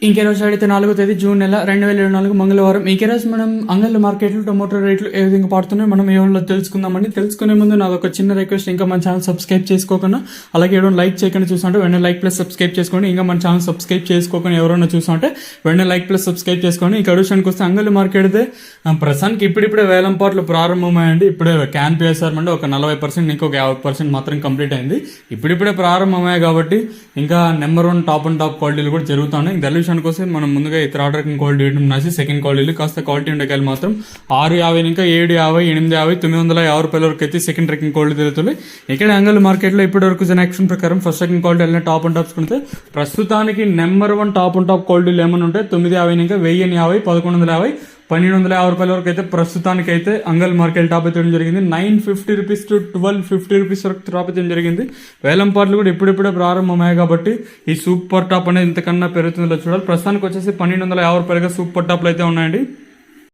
ఇంకే రోజు అయితే 4వ తేదీ జూన్ నెల 2024 మంగళవారం. ఇంకే రోజు మనం అంగళ్ళ మార్కెట్లో టొమాటో రేట్లు ఏ విధంగా పడుతున్నాయో మనం ఏ వాళ్ళు తెలుసుకుందామండి. తెలుసుకునే ముందు నాది ఒక చిన్న రిక్వెస్ట్, ఇంకా మన ఛానల్ సబ్స్క్రైబ్ చేసుకోకుండా అలాగే ఎవరైనా లైక్ చేయకుండా చూస్తుంటే వెంటనే లైక్ ప్లస్ సబ్స్క్రైబ్ చేసుకోండి. ఇంకా మన ఛానల్ సబ్స్క్రైబ్ చేసుకోకుండా ఎవరైనా చూస్తుంటే వెంటనే లైక్ ప్లస్ సబ్స్క్రైబ్ చేసుకోండి. ఇంకా విషయానికి వస్తే అంగళ్ళ మార్కెట్ అయితే ప్రస్తుతానికి ఇప్పుడిప్పుడే వేలం పాటలు ప్రారంభమయ్యండి. ఇప్పుడే క్యాన్ వేసారంటే ఒక 40%, ఇంకొక 50% మాత్రం కంప్లీట్ అయింది. ఇప్పుడిప్పుడే ప్రారంభమయ్యాయి కాబట్టి ఇంకా నెంబర్ 1 టాప్ అండ్ టాప్ క్వాలిటీలు కూడా జరుగుతున్నాయి. ఇంకా కోసం మనం ముందుగా ఇతర ఆర్డర్ క్వాలిటీ వేయడం నాసి సెకండ్ క్వాలిటీలు కాస్త క్వాలిటీ ఉండకాయలు మాత్రం 650 ఇంకా 750, 850, 950 రూపాయల వరకు అయితే సెకండ్ ట్రెక్కింగ్ క్వాలిటీ తెలుస్తుంది. ఇక్కడ అంగల్ మార్కెట్లో ఇప్పటి వరకు జనక్షన్ ప్రకారం ఫస్ట్ సెకండ్ క్వాలిటీ వెళ్ళిన టాప్ అండ్ టాప్స్ కొంటే ప్రస్తుతానికి నెంబర్ 1 టాప్ అండ్ టాప్ క్వాలిటీలు ఏమైనా ఉంటే 950 ఇంకా 1050, 1150, 1250 రూపాయల వరకు అయితే ప్రస్తుతానికి అయితే అంగల్ మార్కెట్ టాప్ అయితే జరిగింది. 950 రూపీస్ టు 1250 రూపీస్ వరకు టాప్ అయితే జరిగింది. వేలం పాటలు కూడా ఇప్పుడిప్పుడే ప్రారంభమయ్యాయి కాబట్టి ఈ సూపర్ టాప్ అనేది ఇంతకన్నా పెరుగుతుందో చూడాలి. ప్రస్తుతానికి వచ్చేసి 1250 రూపాయలుగా సూపర్ టాప్లు అయితే ఉన్నాయండి.